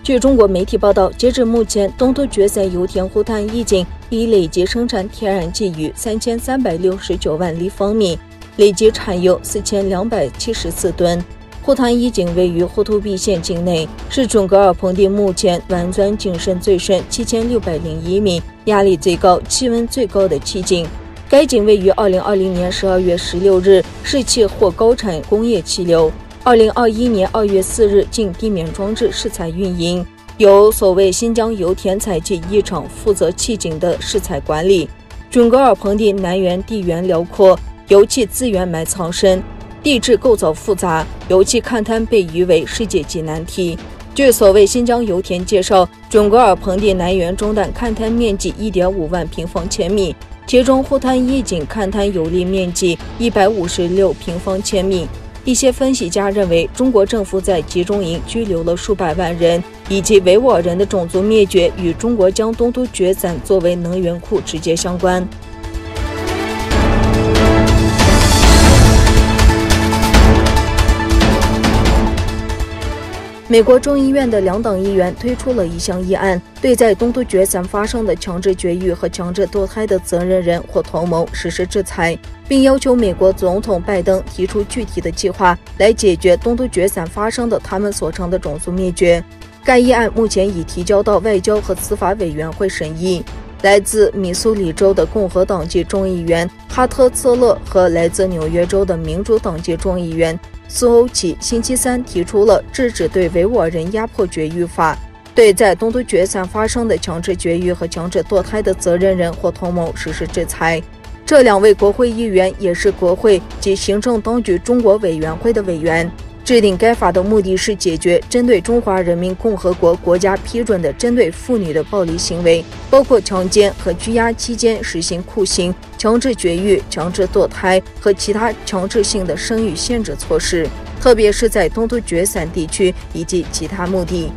据中国媒体报道，截至目前，东突厥散油田护滩已经已累计生产天然气逾3369万立方米，累计产油4274吨。护滩已经位于呼图壁县境内，是准噶尔盆地目前弯钻井深最深7601米、压力最高、气温最高的迄井。该井位于2020年12月16日试气或高产工业气流，2021年2月4日经地面装置试采运营，由所谓新疆油田采气一厂负责气井的试采管理。准噶尔盆地南缘地缘辽阔，油气资源埋藏深，地质构造复杂，油气勘探被誉为世界级难题。据所谓新疆油田介绍，准噶尔盆地南缘中段勘探面积 1.5 万平方千米，其中护滩一井勘探有利面积156平方千米。一些分析家认为，中国政府在集中营拘留了数百万人，以及维吾尔人的种族灭绝与中国将东突厥散作为能源库直接相关。美国众议院的2党议员推出了一项议案，对在东突厥散发生的强制绝育和强制堕胎的责任人或同谋实施制裁，并要求美国总统拜登提出具体的计划来解决东突厥散发生的他们所称的种族灭绝。该议案目前已提交到外交和司法委员会审议。来自密苏里州的共和党籍众议员哈特策勒和来自纽约州的民主党籍众议员苏欧奇星期三提出了制止对维吾尔人压迫绝育法，对在东突厥散发生的强制绝育和强制堕胎的责任人或同谋实施制裁。这2位国会议员也是国会及行政当局中国委员会的委员。制定该法的目的是解决针对中华人民共和国国家批准的针对妇女的暴力行为，包括强奸和拘押期间实行酷刑、强制绝育、强制堕胎和其他强制性的生育限制措施，特别是在东突厥散地区以及其他目的。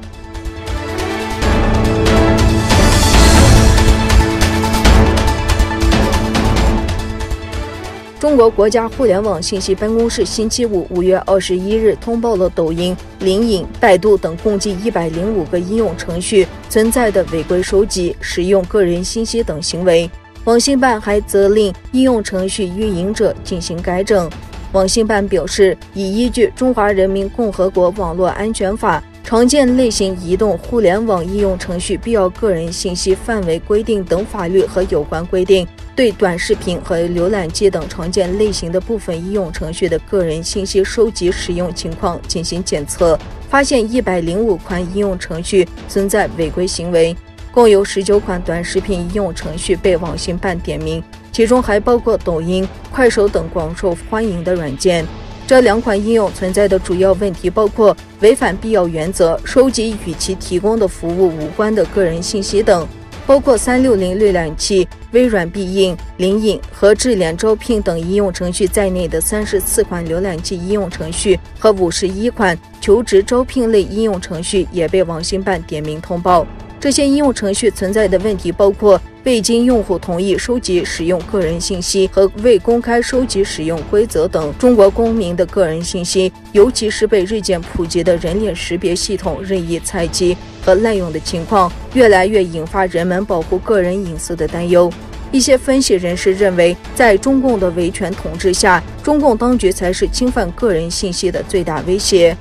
中国国家互联网信息办公室星期五5月21日通报了抖音、领影、百度等共计105个应用程序存在的违规收集、使用个人信息等行为。网信办还责令应用程序运营者进行改正。网信办表示，已依据《中华人民共和国网络安全法》、常见类型移动互联网应用程序必要个人信息范围规定等法律和有关规定，对短视频和浏览器等常见类型的部分应用程序的个人信息收集使用情况进行检测，发现105款应用程序存在违规行为，共有19款短视频应用程序被网信办点名，其中还包括抖音、快手等广受欢迎的软件。这2款应用存在的主要问题包括违反必要原则、收集与其提供的服务无关的个人信息等，包括360浏览器、微软必应、领影和智联招聘等应用程序在内的34款浏览器应用程序和51款求职招聘类应用程序也被网信办点名通报。这些应用程序存在的问题包括未经用户同意收集使用个人信息和未公开收集使用规则等中国公民的个人信息，尤其是被日渐普及的人脸识别系统任意采集和滥用的情况，越来越引发人们保护个人隐私的担忧。一些分析人士认为，在中共的维权统治下，中共当局才是侵犯个人信息的最大威胁。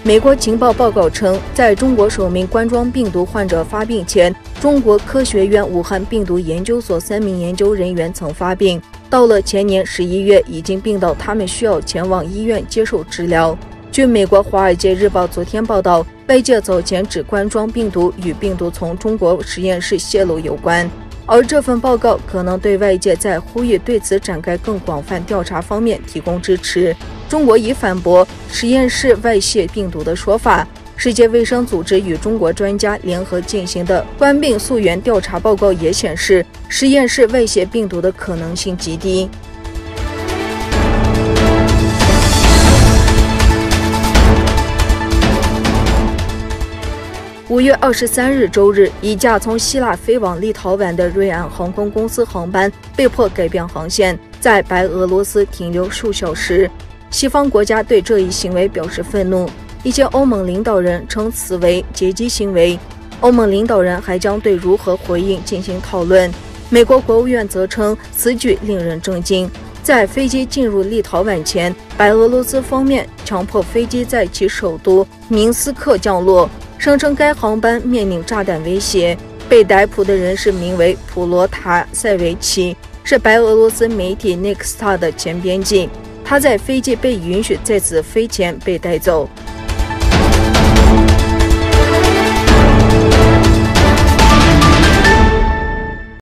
美国情报报告称，在中国首名冠状病毒患者发病前，中国科学院武汉病毒研究所3名研究人员曾发病，到了前年11月已经病到他们需要前往医院接受治疗。据美国《华尔街日报》昨天报道，外界早前指冠状病毒与病毒从中国实验室泄露有关，而这份报告可能对外界在呼吁对此展开更广泛调查方面提供支持。中国已反驳实验室外泄病毒的说法。世界卫生组织与中国专家联合进行的冠病溯源调查报告也显示，实验室外泄病毒的可能性极低。5月23日周日，一架从希腊飞往立陶宛的瑞安航空公司航班被迫改变航线，在白俄罗斯停留数小时。西方国家对这一行为表示愤怒，一些欧盟领导人称此为劫机行为。欧盟领导人还将对如何回应进行讨论。美国国务院则称此举令人震惊。在飞机进入立陶宛前，白俄罗斯方面强迫飞机在其首都明斯克降落，声称该航班面临炸弹威胁。被逮捕的人是名为普罗塔塞维奇，是白俄罗斯媒体 Nexta 的前编辑。他在飞机被允许在此飞前被带走。